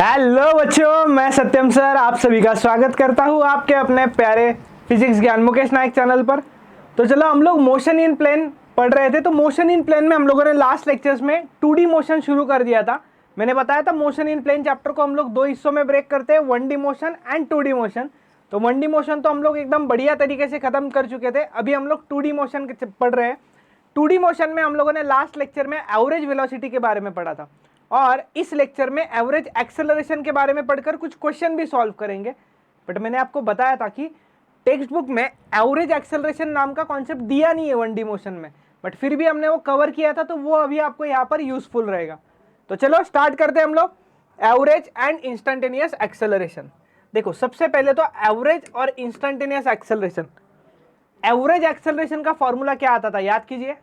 Hello बच्चों, मैं सत्यम sir आप सभी का स्वागत करता हूँ आपके अपने प्यारे फिजिक्स ज्ञान मुकेश नायक चैनल पर। तो चलो हम लोग मोशन इन प्लेन पढ़ रहे थे। तो मोशन इन प्लेन में हम लोगों ने लास्ट लेक्चर्स में 2D मोशन शुरू कर दिया था। मैंने बताया था मोशन इन प्लेन चैप्टर को हम लोग दो हिस्सों में ब्रेक करते हैं, 1D motion and 2D motion. तो 1D मोशन तो हम लोग एकदम बढ़िया तरीके से खत्म कर चुके थे। अभी हम लोग 2D मोशन पढ़ रहे हैं। 2D मोशन में हम लोगों ने लास्ट लेक्चर में एवरेज वेलोसिटी के बारे में पढ़ा था और इस लेक्चर में एवरेज एक्सेलरेशन के बारे में पढ़कर कुछ क्वेश्चन भी सॉल्व करेंगे। बट मैंने आपको बताया था कि टेक्स्ट बुक में एवरेज एक्सेलरेशन नाम का कॉन्सेप्ट दिया नहीं है 1D मोशन में, बट फिर भी हमने वो कवर किया था, तो वो अभी आपको यहाँ पर यूजफुल रहेगा। तो चलो स्टार्ट करते हैं हम लोग एवरेज एंड इंस्टेंटेनियस एक्सेलरेशन। देखो सबसे पहले तो एवरेज और इंस्टेंटेनियस एक्सेलरेशन। एवरेज एक्सेलरेशन का फॉर्मूला क्या आता था याद कीजिए।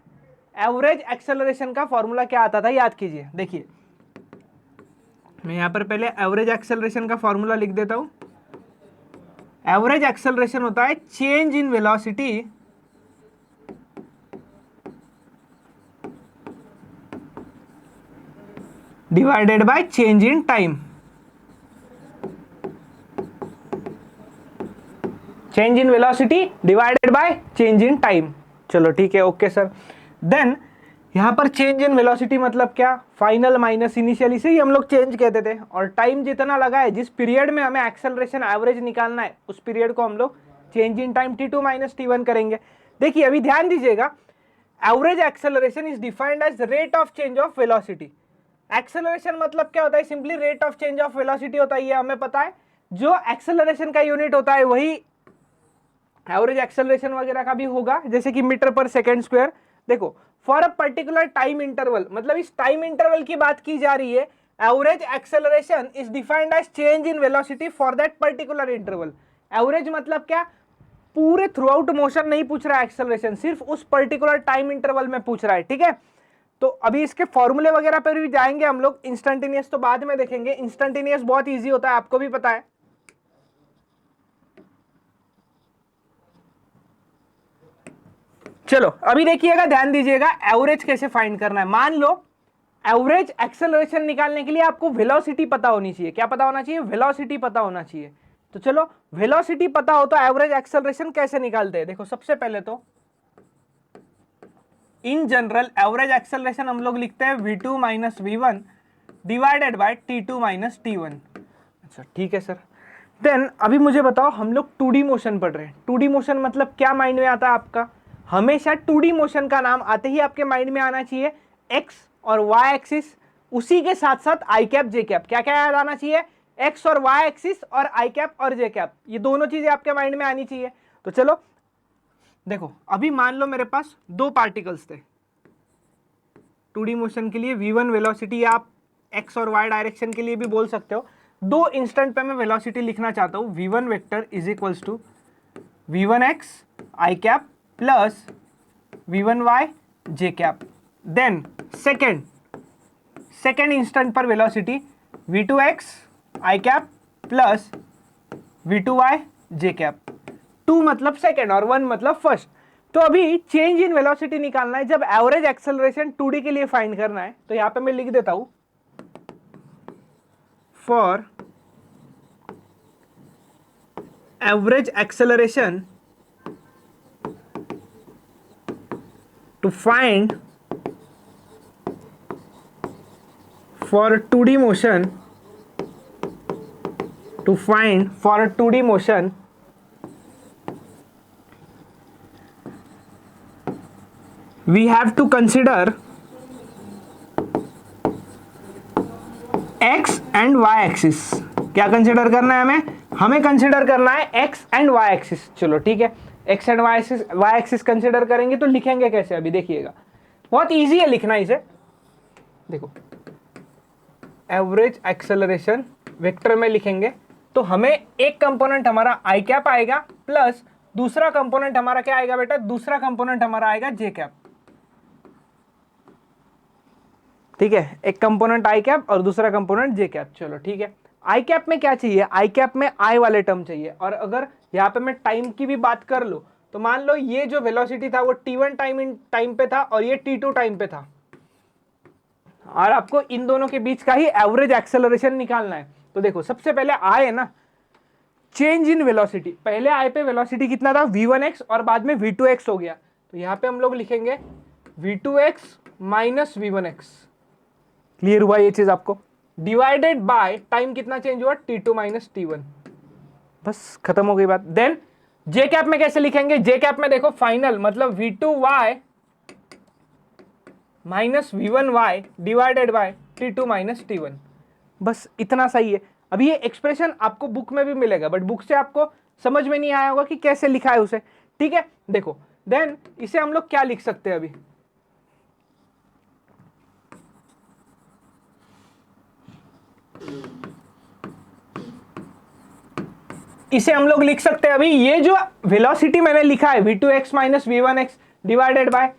एवरेज एक्सेलरेशन का फॉर्मूला क्या आता था याद कीजिए। देखिए मैं यहां पर पहले एवरेज एक्सेलरेशन का फॉर्मूला लिख देता हूं। एवरेज एक्सेलरेशन होता है change in velocity divided by change in time. Change in velocity divided by change in time. चलो ठीक है, ओके सर। देन यहां पर चेंज इन वेलोसिटी मतलब क्या, फाइनल माइनस इनिशियल, इसे ही हम लोग चेंज कहते थे। और टाइम जितना लगा है, जिस पीरियड में हमें एक्सेलरेशन एवरेज निकालना है, उस पीरियड को हम लोग change in time t2 minus t1 करेंगे। देखिए अभी ध्यान दीजिएगा, average acceleration is defined as rate of change of velocity. Acceleration मतलब क्या होता है, simply rate of change of velocity होता है, ये हमें पता है। जो एक्सेलरेशन का यूनिट होता है वही एवरेज एक्सेलरेशन वगैरह का भी होगा, जैसे कि मीटर पर सेकेंड स्क्वायर। देखो for a particular time interval, मतलब इस टाइम इंटरवल की बात की जा रही है। Average acceleration is defined as change in velocity for that particular interval. Average मतलब क्या, पूरे थ्रू आउट मोशन नहीं पूछ रहा है एक्सेलरेशन, सिर्फ उस पर्टिकुलर टाइम इंटरवल में पूछ रहा है, ठीक है। तो अभी इसके फॉर्मूले वगैरह पर भी जाएंगे हम लोग। इंस्टेंटेनियस तो बाद में देखेंगे, इंस्टेंटेनियस बहुत ईजी होता है, आपको भी पता है। चलो अभी देखिएगा, ध्यान दीजिएगा, एवरेज कैसे फाइंड करना है। मान लो एवरेज एक्सेलरेशन निकालने के लिए आपको वेलोसिटी पता होनी चाहिए। क्या पता होना चाहिए? वेलोसिटी पता होना चाहिए। तो चलो वेलोसिटी पता हो तो एवरेज एक्सेलरेशन कैसे निकालते हैं। देखो सबसे पहले तो इन जनरल एवरेज एक्सेलरेशन हम लोग लिखते हैं v2 minus v1 divided by t2 minus t1। अच्छा ठीक है सर। देन अभी मुझे बताओ, हम लोग 2D मोशन पढ़ रहे हैं। 2D मोशन मतलब क्या माइंड में आता है आपका? हमेशा 2D मोशन का नाम आते ही आपके माइंड में आना चाहिए x और y एक्सिस, उसी के साथ साथ आई कैप जे कैप। क्या क्या याद आना चाहिए? x और y एक्सिस और आई कैप और जे कैप, ये दोनों चीजें आपके माइंड में आनी चाहिए। तो चलो देखो, अभी मान लो मेरे पास दो पार्टिकल्स थे 2D मोशन के लिए, v1 वेलोसिटी, आप x और y डायरेक्शन के लिए भी बोल सकते हो। दो इंस्टेंट पे मैं वेलोसिटी लिखना चाहता हूं, v1 vector is equals to v1x I cap plus v1y J cap. Then second instant पर velocity v2x I cap plus v2y J cap. 2 मतलब सेकेंड और 1 मतलब फर्स्ट। तो अभी चेंज इन वेलोसिटी निकालना है, जब एवरेज एक्सेलरेशन 2D के लिए फाइंड करना है, तो यहां पे मैं लिख देता हूं for average acceleration to find for 2D motion, to find for a 2D motion we have to consider x and y axis। क्या कंसिडर करना है हमें कंसिडर करना है x and y axis। चलो ठीक है, X and Y axis consider करेंगे तो लिखेंगे कैसे, अभी देखिएगा, बहुत इजी है लिखना इसे। देखो एवरेज एक्सेलरेशन वेक्टर में लिखेंगे तो हमें एक कंपोनेंट हमारा आई कैप आएगा प्लस दूसरा कंपोनेंट हमारा क्या आएगा बेटा, दूसरा कंपोनेंट हमारा आएगा जे कैप। ठीक है, एक कंपोनेंट आई कैप और दूसरा कंपोनेंट जे कैप। चलो ठीक है, आई कैप में क्या चाहिए, आई कैप में आई वाले टर्म चाहिए। और अगर यहाँ पे मैं टाइम की भी बात कर लूँ तो मान लो ये जो वेलोसिटी था वो t1 टाइम पे था और ये t2 टाइम पे था, और आपको इन दोनों के बीच का ही एवरेज एक्सेलरेशन निकालना है। तो देखो सबसे पहले आई है ना, चेंज इन वेलोसिटी। पहले आई पे वेलोसिटी कितना था v1x और बाद में v2x हो गया, तो यहां पे हम लोग लिखेंगे v2x माइनस v1x। क्लियर हुआ ये चीज आपको? डिवाइडेड बाय टाइम कितना चेंज हुआ t2 माइनस t1, बस खत्म हो गई बात। देन जे कैप में कैसे लिखेंगे? जे कैप में देखो फाइनल मतलब v2y minus v1y divided by t2 minus t1, बस इतना सही है। अभी ये एक्सप्रेशन आपको बुक में भी मिलेगा, बट बुक से आपको समझ में नहीं आया होगा कि कैसे लिखा है उसे, ठीक है। देखो देन इसे हम लोग क्या लिख सकते हैं अभी, इसे हम लोग लिख सकते हैं अभी, ये जो वेलोसिटी मैंने लिखा है v2x minus v1x divided by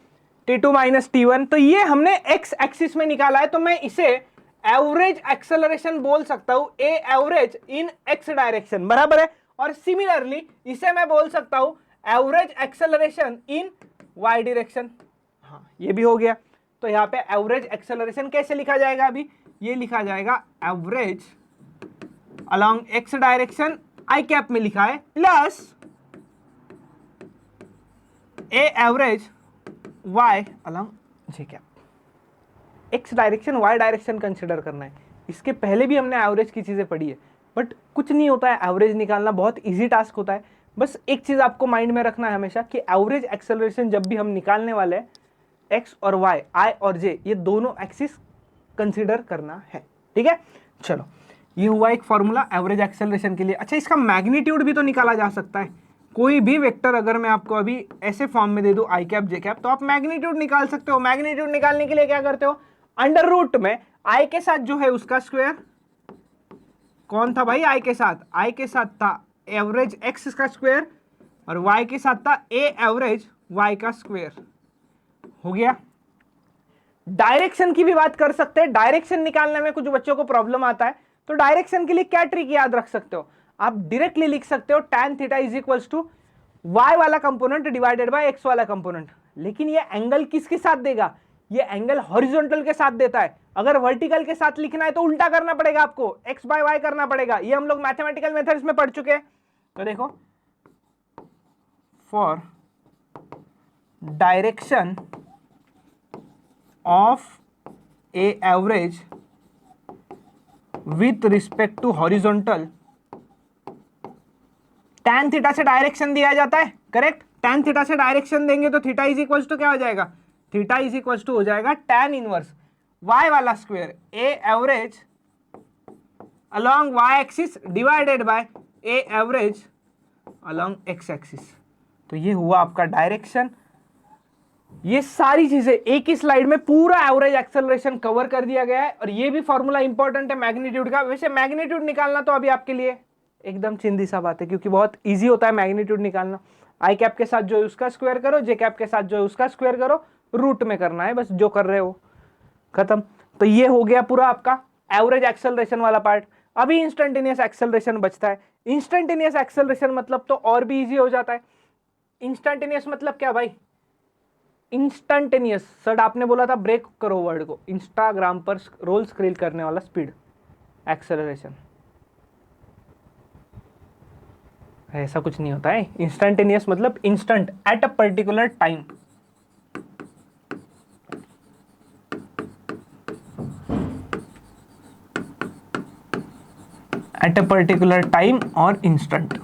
t2 minus t1, तो ये हमने x एक्सिस में निकाला है, तो मैं इसे एवरेज एक्सेलरेशन बोल सकता हूं, ए एवरेज इन x डायरेक्शन, बराबर है। और सिमिलरली इसे मैं बोल सकता हूं average acceleration in y direction. हाँ ये भी हो गया। तो यहां पे एवरेज एक्सेलरेशन कैसे लिखा जाएगा? अभी ये लिखा जाएगा एवरेज अलोंग x डायरेक्शन, आई कैप में लिखा है, प्लस ए एवरेज y अलोंग जे cap. x direction y direction consider करना है। इसके पहले भी हमने एवरेज की चीजें पढ़ी है, बट कुछ नहीं होता है, एवरेज निकालना बहुत इजी टास्क होता है। बस एक चीज आपको माइंड में रखना है हमेशा कि एवरेज एक्सेलरेशन जब भी हम निकालने वाले हैं, x और y, i और j, ये दोनों एक्सिस कंसिडर करना है, ठीक है। चलो ये हुआ एक फॉर्मूला एवरेज एक्सेलरेशन के लिए। अच्छा इसका मैग्नीट्यूड भी तो निकाला जा सकता है। कोई भी वेक्टर अगर मैं आपको अभी ऐसे फॉर्म में दे दूं आई कैप जे कैप, तो आप मैग्नीट्यूड निकाल सकते हो। मैग्नीट्यूड निकालने के लिए क्या करते हो? अंडर रूट में आई के साथ जो है उसका स्क्वायर, कौन था भाई आई के साथ? आई के साथ था एवरेज एक्स का स्क्वायर, और वाई के साथ था ए एवरेज वाई का स्क्वायर। हो गया। डायरेक्शन की भी बात कर सकते हैं। डायरेक्शन निकालने में कुछ बच्चों को प्रॉब्लम आता है, तो डायरेक्शन के लिए क्या ट्रिक याद रख सकते हो? आप डायरेक्टली लिख सकते हो tan theta is equals to y वाला कंपोनेंट डिवाइडेड बाय x वाला कंपोनेंट। लेकिन ये एंगल किसके साथ देगा? ये एंगल हॉरिजॉन्टल के साथ देता है। अगर वर्टिकल के साथ लिखना है तो उल्टा करना पड़ेगा आपको, x बाय y करना पड़ेगा। ये हम लोग मैथमेटिकल मेथड्स में पढ़ चुके हैं। तो देखो for direction of a average with respect to horizontal, tan theta से डायरेक्शन दिया जाता है, करेक्ट। tan थीटा से डायरेक्शन देंगे तो थीटा इज इक्वल्स टू क्या हो जाएगा? थीटा इज इक्वल्स टू हो जाएगा tan इनवर्स y वाला square A average along y axis divided by A average along x axis. तो ये हुआ आपका डायरेक्शन। ये सारी चीजें एक ही स्लाइड में पूरा एवरेज एक्सेलरेशन कवर कर दिया गया है। और ये भी फॉर्मूला इंपॉर्टेंट है मैग्नीट्यूड का। वैसे मैग्नीट्यूड निकालना तो अभी आपके लिए एकदम चिंदी सा बात है, क्योंकि बहुत इजी होता है मैग्नीट्यूड निकालना। आई कैप के साथ जो है उसका स्क्वायर करो, जे कैप के साथ जो है उसका स्क्वायर करो, रूट में करना है बस, जो कर रहे हो खत्म। तो ये हो गया पूरा आपका एवरेज एक्सेलरेशन वाला पार्ट। अभी इंस्टेंटेनियस एक्सेलरेशन बचता है। इंस्टेंटेनियस एक्सेलरेशन मतलब तो और भी इजी हो जाता है। इंस्टेंटेनियस मतलब क्या भाई? इंस्टेंटेनियस, सर आपने बोला था ब्रेक करो वर्ड को, इंस्टाग्राम पर रोल स्क्रोल करने वाला स्पीड एक्सेलरेशन, ऐसा कुछ नहीं होता है। इंस्टेंटेनियस मतलब instant, at a particular time. At a particular time और इंस्टेंट,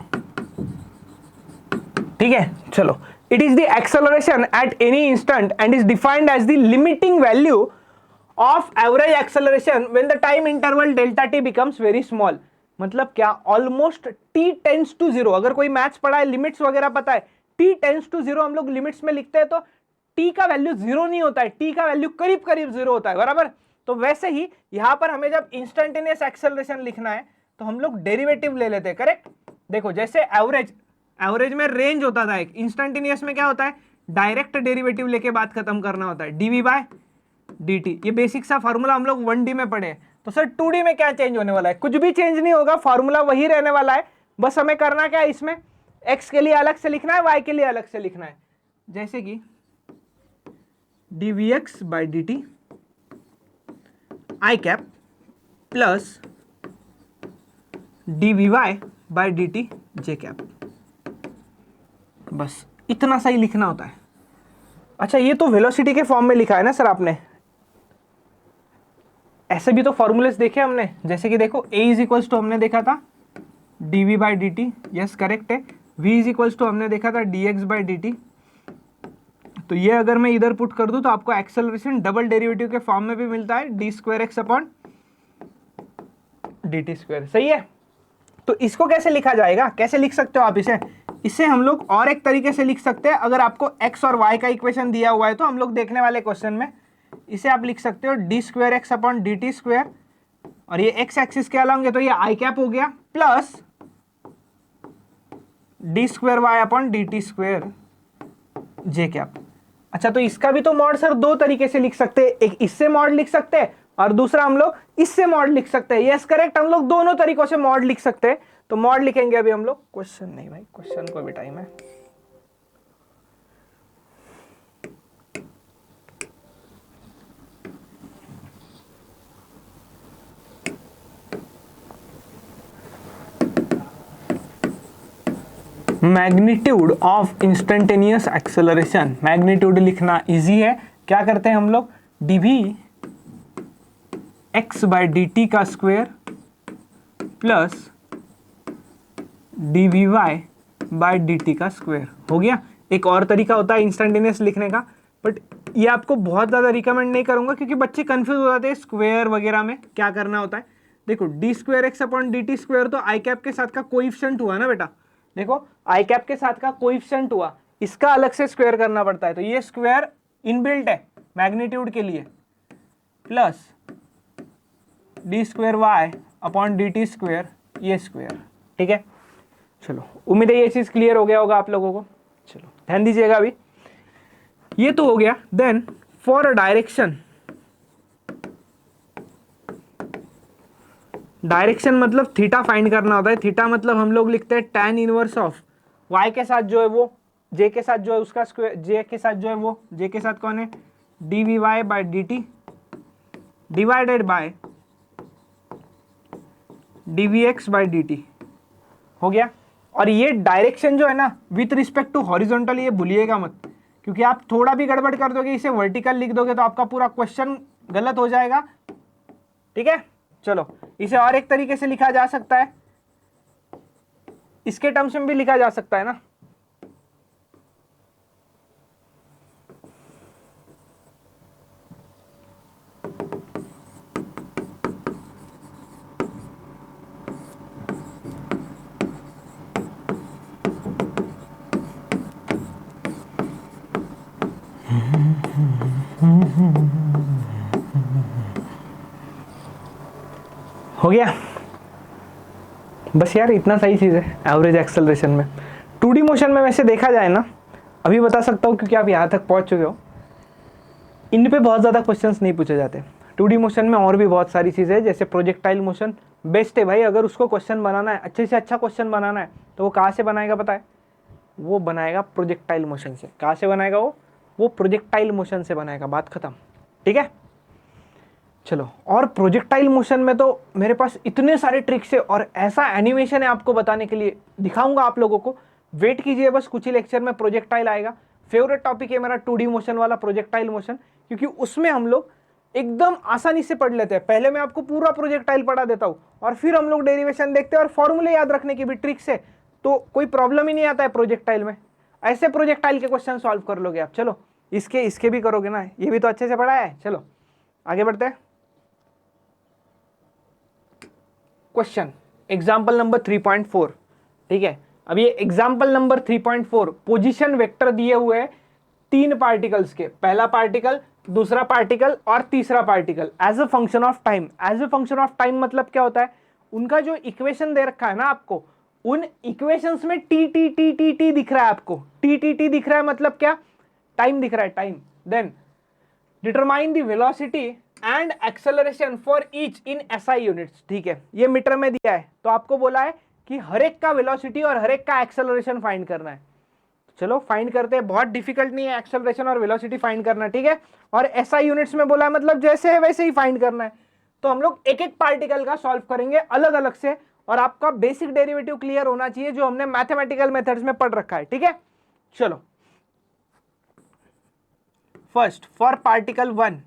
ठीक है। चलो, it is the acceleration at any instant and is defined as the limiting value of average acceleration when the time interval delta T becomes very small. मतलब क्या? Almost t tends to zero. अगर कोई maths पढ़ा है, limits वगैरह पता है, t tends to zero हम लोग लिमिट्स में लिखते हैं, तो t का वैल्यू जीरो नहीं होता है, t का वैल्यू करीब करीब जीरो होता है, बराबर। तो वैसे ही यहां पर हमें जब इंस्टेंटेनियस एक्सेलरेशन लिखना है तो हम लोग डेरिवेटिव ले लेते हैं, करेक्ट। देखो जैसे एवरेज में रेंज होता था एक, इंस्टेंटेनियस में क्या होता है? डायरेक्ट डेरिवेटिव लेके बात खत्म करना होता है, dv बाय dt। ये बेसिक सा फॉर्मूला हम लोग 1D में पढ़े। तो सर 2D में क्या चेंज होने वाला है? कुछ भी चेंज नहीं होगा, फॉर्मूला वही रहने वाला है। बस हमें करना क्या है, इसमें x के लिए अलग से लिखना है, y के लिए अलग से लिखना है। जैसे कि dvx by dt I cap plus D we Y by D T J cap. बस इतना सही लिखना होता है। अच्छा ये तो वेलोसिटी के फॉर्म में लिखा है ना सर आपने, ऐसे भी तो फॉर्मूलेस देखे हमने, जैसे कि देखो a इज इक्वल्स टू हमने देखा था D V by D T, yes correct है। v इज इक्वल्स टू हमने देखा था D X by D T. तो ये अगर मैं इधर पुट कर दूं तो आपको एक्सेलरेशन डबल डेरिवेटिव के फॉर्म में भी मिलता है, D square x upon D T square. सही है। तो इसको कैसे लिखा जाएगा, कैसे लिख सकते हो आप इसे? इसे हम लोग और एक तरीके से लिख सकते हैं। अगर आपको x और y का इक्वेशन दिया हुआ है तो हम लोग देखने वाले क्वेश्चन में इसे आप लिख सकते हो D square x upon D T square, और ये x एक्सिस के अलावा तो ये आई कैप हो गया, plus D square Y upon D T square j cap. अच्छा तो इसका भी तो मॉड सर दो तरीके से लिख सकते हैं, एक इससे मॉड लिख सकते हैं और दूसरा हम लोग इससे मॉड लिख सकते हैं। यस करेक्ट, हम लोग दोनों तरीकों से मॉड लिख सकते हैं। तो मॉड लिखेंगे अभी हम लोग, क्वेश्चन नहीं भाई, क्वेश्चन को भी टाइम है। Magnitude of instantaneous acceleration, magnitude लिखना इजी है। क्या करते हैं हम लोग, d we x by D t का square plus D we Y by D t का स्क्वायर हो गया। एक और तरीका होता है इंस्टेंटेनियस लिखने का, बट ये आपको बहुत ज़्यादा रिकमेंड नहीं करूंगा क्योंकि बच्चे कंफ्यूज हो जाते हैं स्क्वायर वगैरह में क्या करना होता है। देखो D square x upon D T square तो आई कैप के साथ का कोएफिशिएंट हुआ ना बेटा, देखो आई कैप के साथ का कोएफिशिएंट हुआ, इसका अलग से स्क्वायर करना पड़ता है। तो ये स्क्वायर इनबिल्ट है मैग्नीट्यूड के लिए, plus D square Y upon D T square ये स्क्वायर। ठीक है, चलो उम्मीद है ये चीज क्लियर हो गया होगा आप लोगों को। चलो ध्यान दीजिएगा अभी, ये तो हो गया। Then for a direction, direction मतलब थीटा फाइंड करना होता है। थीटा मतलब हम लोग लिखते हैं tan इनवर्स ऑफ y के साथ जो है वो j के साथ जो है उसका स्क्वायर, j के साथ जो है वो j के साथ कौन है D we Y by D T divided by D we x by D T हो गया। और ये डायरेक्शन जो है ना विथ रिस्पेक्ट टू हॉरिजॉन्टल, ये भूलिएगा मत, क्योंकि आप थोड़ा भी गड़बड़ कर दोगे, इसे वर्टिकल लिख दोगे तो आपका पूरा क्वेश्चन गलत हो जाएगा। ठीक है, चलो इसे और एक तरीके से लिखा जा सकता है, इसके टर्म्स में भी लिखा जा सकता है ना। हो गया बस यार, इतना सही चीज़ है एवरेज एक्सेलरेशन में। 2D मोशन में वैसे देखा जाए ना, अभी बता सकता हूँ क्योंकि आप यहाँ तक पहुँच चुके हो, इन पे बहुत ज़्यादा क्वेश्चंस नहीं पूछे जाते। 2D मोशन में और भी बहुत सारी चीज़ें हैं, जैसे प्रोजेक्टाइल मोशन बेस्ट है भाई। अगर उसको क्वेश्चन बनाना है, अच्छे से अच्छा क्वेश्चन बनाना है, तो वो कहाँ से बनाएगा पता है? वो बनाएगा प्रोजेक्टाइल मोशन से। कहाँ से बनाएगा वो प्रोजेक्टाइल मोशन से बनाएगा, बात खत्म। ठीक है, चलो। और प्रोजेक्टाइल मोशन में तो मेरे पास इतने सारे ट्रिक्स है और ऐसा एनिमेशन है आपको बताने के लिए, दिखाऊंगा आप लोगों को। वेट कीजिए, बस कुछ ही लेक्चर में प्रोजेक्टाइल आएगा। फेवरेट टॉपिक है मेरा 2D मोशन वाला प्रोजेक्टाइल मोशन, क्योंकि उसमें हम लोग एकदम आसानी से पढ़ लेते हैं। पहले मैं आपको पूरा प्रोजेक्टाइल पढ़ा देता हूँ और फिर हम लोग डेरिवेशन देखते हैं और फॉर्मूले याद रखने की भी ट्रिक्स है, तो कोई प्रॉब्लम ही नहीं आता है प्रोजेक्टाइल में। ऐसे प्रोजेक्टाइल के क्वेश्चन सॉल्व कर लोगे आप। चलो इसके भी करोगे ना, ये भी तो अच्छे से पढ़ा है। चलो आगे बढ़ते हैं। Question example number 3.4। ठीक है, अब ये एग्जाम्पल नंबर 3.4 पोजीशन वेक्टर दिए हुए हैं 3 पार्टिकल्स के, पहला पार्टिकल, दूसरा पार्टिकल और तीसरा particle, as a function of time. As a function of time मतलब क्या होता है? उनका जो इक्वेशन दे रखा है ना आपको, उन इक्वेशंस में T T T T T दिख रहा है आपको। टी टी टी दिख रहा है मतलब क्या? टाइम दिख रहा है, time. Then determine the velocity and acceleration for each in SI units. ठीक है, ये मीटर में दिया है, तो आपको बोला है कि हर एक का वेलोसिटी और हर एक का एक्सेलरेशन फाइंड करना है। चलो फाइंड करते हैं, बहुत डिफिकल्ट नहीं है एक्सेलरेशन और वेलोसिटी फाइंड करना। ठीक है, और SI यूनिट्स में बोला है मतलब जैसे है वैसे ही फाइंड करना है। तो हम लोग एक एक पार्टिकल का सॉल्व करेंगे अलग अलग से, और आपका बेसिक डेरिवेटिव क्लियर होना चाहिए जो हमने मैथमेटिकल मेथड्स में पढ़ रखा है, ठीक है। चलो फर्स्ट फॉर पार्टिकल 1,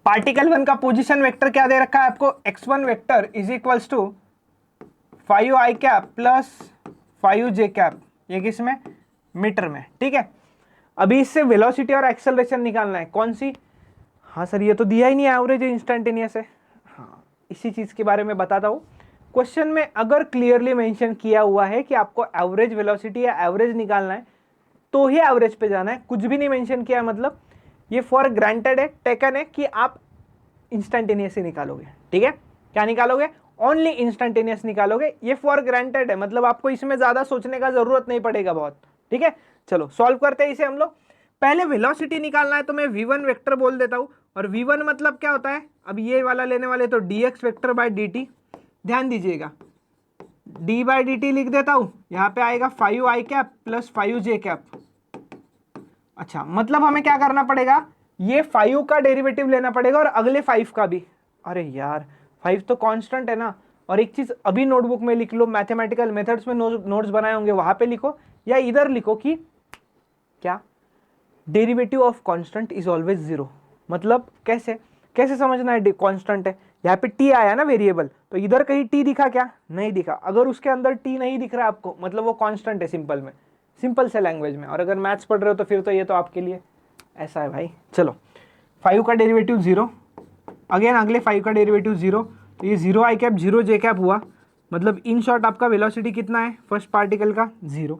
पार्टिकल 1 का पोजीशन वेक्टर क्या दे रखा है आपको, x1 vector is equals to 5i cap plus 5j cap, ये किस में, मीटर में, ठीक है। अभी इससे वेलोसिटी और एक्सेलरेशन निकालना है, कौन सी, हाँ सर ये तो दिया ही नहीं एवरेज इंस्टेंटेनियस है, हाँ इसी चीज के बारे में बताता हूँ। क्वेश्चन में अगर क्लियरली मेंशन किया हुआ है कि आपको एवरेज वेलोसिटी या एवरेज निकालना है तो ही एवरेज पे जाना है, कुछ भी नहीं मेंशन किया है, मतलब ये फॉर ग्रांटेड है, टेकन है कि आप इंस्टेंटेनियस ही निकालोगे, ठीक है। क्या निकालोगे, ओनली इंस्टेंटेनियस निकालोगे, ये फॉर ग्रांटेड है, मतलब आपको इसमें ज्यादा सोचने का जरूरत नहीं पड़ेगा बहुत, ठीक है। चलो सॉल्व करते हैं इसे हम लोग। पहले वेलोसिटी निकालना है तो मैं v1 वेक्टर बोल देता हूं, और v1 मतलब क्या होता है, अब ये वाला लेने वाले तो dx वेक्टर बाय dt, ध्यान दीजिएगा d बाय dt लिख देता हूं, यहां पे आएगा 5i cap plus 5j cap. अच्छा मतलब हमें क्या करना पड़ेगा, ये 5 का डेरिवेटिव लेना पड़ेगा और अगले 5 का भी, अरे यार 5 तो कांस्टेंट है ना। और एक चीज अभी नोटबुक में लिख लो, मैथमेटिकल मेथड्स में नोट्स बनाए होंगे वहां पे लिखो, या इधर लिखो कि क्या, derivative of constant is always zero. मतलब कैसे, कैसे समझना है, कांस्टेंट है, यहाँ पे टी आया ना वेरिएबल, तो इधर कहीं टी दिखा क्या, नहीं दिखा। अगर उसके अंदर टी नहीं दिख रहा आपको मतलब वो कांस्टेंट है, सिंपल में, सिंपल से लैंग्वेज में। और अगर मैथ्स पढ़ रहे हो तो फिर तो ये तो आपके लिए ऐसा है भाई। चलो 5 का डेरिवेटिव जीरो, अगेन अगले 5 का डेरिवेटिव जीरो, तो ये 0i कैप 0j कैप हुआ, मतलब इन शॉर्ट आपका वेलोसिटी कितना है फर्स्ट पार्टिकल का, जीरो।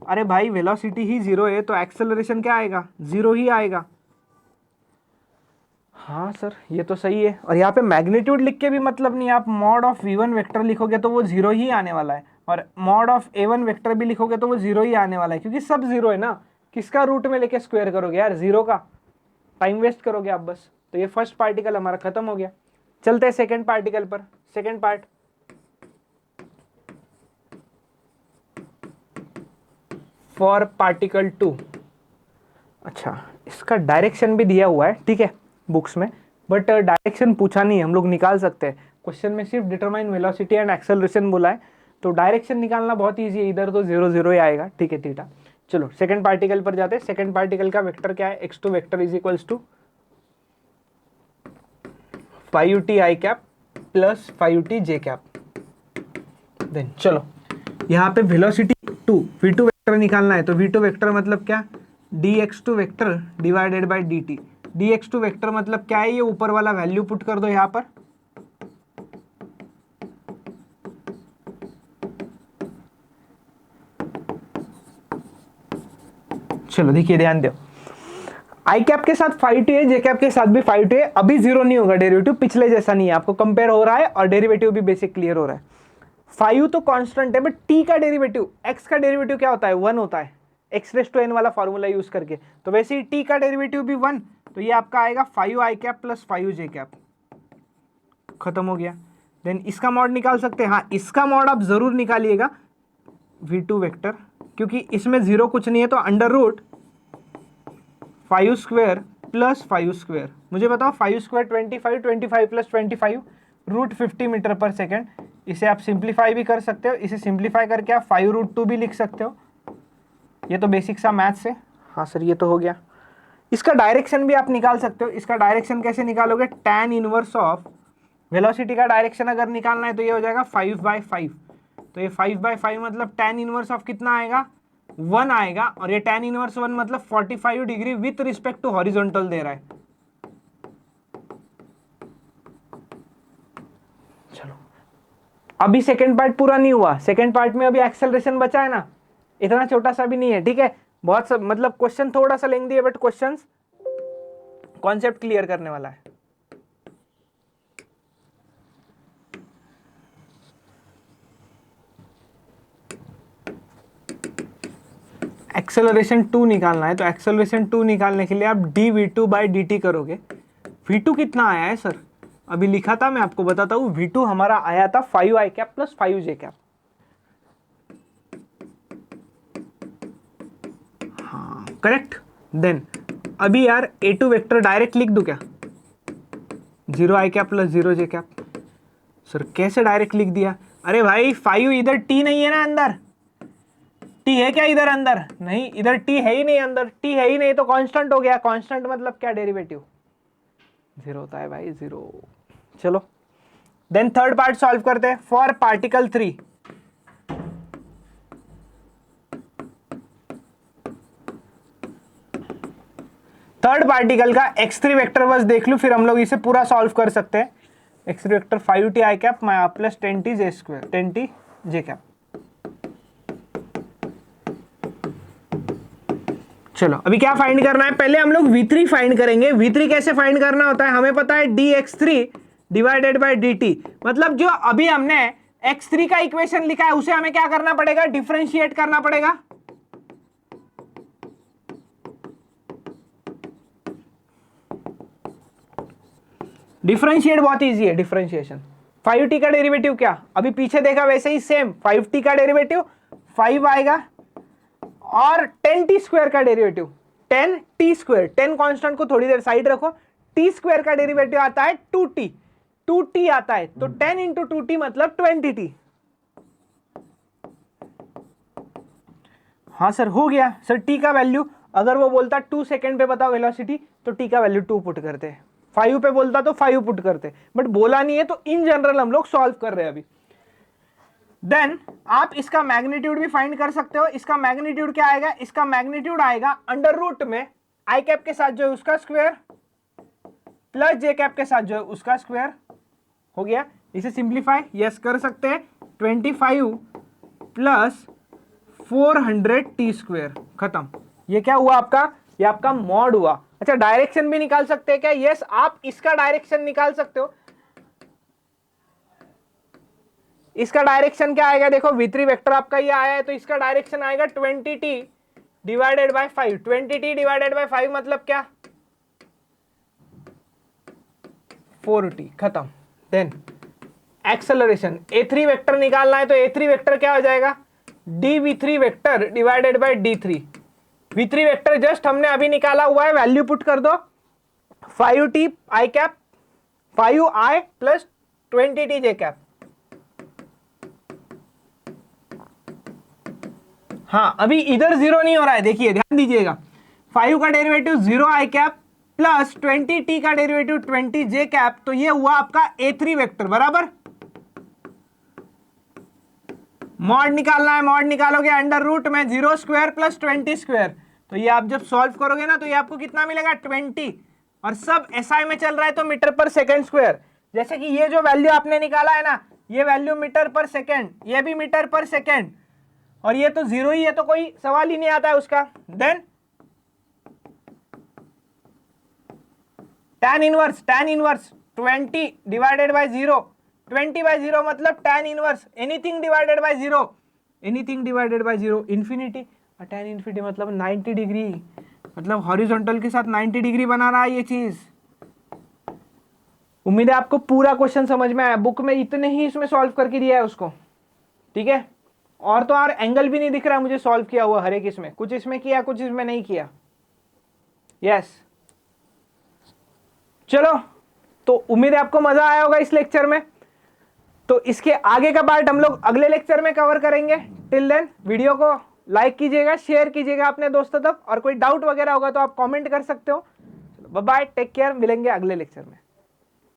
अरे भाई वेलोसिटी ही जीरो है तो एक्सेलरेशन क्या आएगा, जीरो ही आएगा। हाँ सर ये तो सही है, और यहाँ पे मैग्नीट्यूड लिख के भी मतलब नहीं, आप मॉड ऑफ v1 वेक्टर लिखोगे तो वो जीरो ही आने वाला है, और मॉड ऑफ a1 वेक्टर भी लिखोगे तो वो जीरो ही आने वाला है, क्योंकि सब जीरो है ना। किसका रूट में लेके स्क्वायर करोगे यार, जीरो का, टाइम वेस्ट करोगे आप बस। तो ये फर्स्ट पार्टिकल हमारा खत्म हो गया। चलते हैं सेकेंड पार्टिकल पर, सेकेंड पार्ट। फॉर पार्टिकल 2, अच्छा इसका डायरेक्शन भी दिया हुआ है, ठीक है बुक्स में, बट डायरेक्शन पूछा नहीं है, हम लोग निकाल सकते हैं। क्वेश्चन में सिर्फ डिटरमाइन वेलोसिटी एंड एक्सेलरेशन बोला है, तो डायरेक्शन निकालना बहुत ईजी है, इधर तो 0 0 ही आएगा, ठीक है थीटा। चलो सेकंड पार्टिकल पर जाते हैं। सेकंड पार्टिकल का वेक्टर क्या है, x2 vector is equals to 5ti cap plus 5tj cap. Then चलो यहाँ पे वेलोसिटी v2 वेक्टर निकालना है, तो v2 वेक्टर मतलब क्या, dx2 vector divided by dt। dx2 vector मतलब क्या है, ये ऊपर वाला वैल्यू पुट कर दो यहाँ पर, चलो देखिए ध्यान दो, आई कैप के साथ 5t है, जे कैप के साथ भी 5t है, अभी जीरो नहीं होगा डेरिवेटिव, पिछले जैसा नहीं है, आपको कंपेयर हो रहा है और डेरिवेटिव भी बेसिक क्लियर हो रहा है। 5 तो कांस्टेंट है, बट t का डेरिवेटिव, x का डेरिवेटिव क्या होता है, 1 होता है, x⁻n वाला फॉर्मूला यूज करके, तो वैसे ही t का डेरिवेटिव भी 1, तो ये आपका आएगा 5i cap plus 5j cap, खत्म हो गया। देन इसका मॉड निकाल सकते हैं, हाँ इसका मॉड आप जरूर निकालिएगा v2 वेक्टर, क्योंकि इसमें जीरो कुछ नहीं है, तो under root 5 square plus 5 square, मुझे बताओ 5 स्क्वायर 25, 25 प्लस 25 रूट 50 मीटर पर सेकेंड। इसे आप सिंप्लीफाई भी कर सकते हो, इसे सिंप्लीफाई करके आप 5√2 भी लिख सकते हो, ये तो बेसिक सा मैथ्स है। हाँ सर ये तो हो गया। इसका डायरेक्शन भी आप निकाल सकते हो, इसका डायरेक्शन कैसे निकालोगे, tan इनवर्स ऑफ वेलोसिटी का डायरेक्शन अगर निकालना है तो ये हो जाएगा 5/5, तो ये 5/5 मतलब tan इनवर्स ऑफ कितना आएगा, 1 आएगा, और ये tan इनवर्स 1 मतलब 45 degree with respect to horizontal दे रहा है। चलो अभी सेकंड पार्ट पूरा नहीं हुआ, सेकंड पार्ट में अभी एक्सेलरेशन बचा है ना, इतना छोटा सा भी नहीं है, ठीक है। बहुत सब मतलब क्वेश्चन थोड़ा सा लेंदी है, बट क्वेश्चन कॉन्सेप्ट क्लियर करने वाला है। एक्सेलरेशन 2 निकालना है, तो एक्सेलरेशन 2 निकालने के लिए आप dv2/dt करोगे। v2 कितना आया है सर, अभी लिखा था, मैं आपको बताता हूँ, v2 हमारा आया था 5i cap plus 5j cap, हाँ करेक्ट। देन अभी यार a2 वेक्टर डायरेक्ट लिख दूं क्या, 0 आई कैप प्लस 0 जे कैप। सर कैसे डायरेक्ट लिख दिया? अरे भाई 5 इधर टी नहीं है ना अंदर, टी है क्या इधर अंदर? नहीं, इधर टी है ही नहीं, अंदर टी है ही नहीं, तो कांस्टेंट हो गया। कांस्टेंट मतलब क्या? डेरिवेटिव 0 होता है भाई, 0। चलो देन थर्ड पार्ट सॉल्व करते हैं। फॉर पार्टिकल 3, थर्ड पार्टिकल का x3 वेक्टर बस देख लूं, फिर हम लोग इसे पूरा सॉल्व कर सकते हैं। x3 vector 5t i cap plus 10t j square, 10t j cap. चलो अभी क्या फाइंड करना है? पहले हम लोग v3 फाइंड करेंगे। v3 कैसे फाइंड करना होता है? हमें पता है dx3 डिवाइडेड बाय dt, मतलब जो अभी हमने x3 का इक्वेशन लिखा है उसे हमें क्या करना पड़ेगा? डिफरेंशिएट करना पड़ेगा। डिफरेंशिएट बहुत इजी है, डिफरेंशिएशन। 5t का डेरिवेटिव क्या? अभी पीछे देखा वैसे ही सेम, 5t का डेरिवेटिव 5 आएगा, और 10t स्क्वायर का डेरिवेटिव 10t स्क्वायर, 10 कांस्टेंट को थोड़ी देर साइड रखो, t स्क्वायर का डेरिवेटिव आता है 2t, 2t आता है, तो 10 इंटू 2t मतलब 20t। हाँ सर हो गया। सर t का वैल्यू, अगर वो बोलता 2 सेकेंड पे बताओ वेलोसिटी, तो t का वैल्यू 2 पुट करते। 5 पे बोलता तो 5 पुट करते, बट बोला नहीं है तो इन जनरल हम लोग सॉल्व कर रहे हैं अभी। देन आप इसका मैग्नीट्यूड भी फाइंड कर सकते हो। इसका मैग्नीट्यूड क्या आएगा? इसका मैग्नीट्यूड आएगा अंडर रूट में आई कैप के साथ जो है उसका स्क्वायर प्लस जे कैप के साथ जो है उसका स्क्वायर। हो गया। इसे सिंप्लीफाई यस कर सकते हैं, 25 प्लस 400 टी स्क्वायर, खत्म। ये क्या हुआ आपका? ये आपका मॉड हुआ। अच्छा डायरेक्शन भी निकाल सकते हैं क्या? यस, आप इसका डायरेक्शन निकाल सकते हो। इसका डायरेक्शन क्या आएगा? देखो v3 वेक्टर आपका ये आया है, तो इसका डायरेक्शन आएगा 20t divided by 5। 20t divided by 5 मतलब क्या? 4t, खत्म। देन एक्सेलरेशन, a3 वेक्टर निकालना है, तो a3 वेक्टर क्या हो जाएगा? dv3 vector divided by d3। v3 vector just हमने अभी निकाला हुआ है, वैल्यू पुट कर दो, 5t i cap 5i plus 20t J cap. हाँ अभी इधर 0 नहीं हो रहा है, देखिए ध्यान दीजिएगा। 5 का डेरिवेटिव 0 आई कैप प्लस 20t का डेरिवेटिव 20 जे कैप, तो ये हुआ आपका a3 वेक्टर बराबर। मॉड निकालना है, मॉड निकालोगे अंडर रूट में 0 स्क्वायर प्लस 20 स्क्वायर, तो ये आप जब सॉल्व करोगे ना तो ये आपको कितना मिलेगा? 20, और सब एसआई में चल रहा है तो मीटर पर सेकेंड स्क्वायर। जैसे कि ये जो वैल्यू आपने निकाला है ना, ये वैल्यू मीटर पर सेकेंड, ये भी मीटर पर सेकेंड, और ये तो 0 ही है, तो कोई सवाल ही नहीं आता है उसका। Then tan inverse 20 divided by 0, 20 by 0 मतलब tan inverse anything divided by 0, anything divided by 0 infinity. और tan इन्फिनिटी मतलब 90 डिग्री, मतलब हॉरिजॉन्टल के साथ 90 डिग्री बना रहा है ये चीज। उम्मीद है आपको पूरा क्वेश्चन समझ में आया। बुक में इतने ही इसमें सॉल्व करके दिया है उसको, ठीक है। और तो और एंगल भी नहीं दिख रहा है मुझे सॉल्व किया हुआ हर एक इसमें, कुछ इसमें किया कुछ इसमें नहीं किया। यस चलो, तो उम्मीद है आपको मजा आया होगा इस लेक्चर में। तो इसके आगे का पार्ट हम लोग अगले लेक्चर में कवर करेंगे। टिल देन वीडियो को लाइक कीजिएगा, शेयर कीजिएगा अपने दोस्तों तक, और कोई डाउट वगैरह होगा तो आप कमेंट कर सकते हो। बाय बाय, टेक केयर, मिलेंगे अगले लेक्चर में।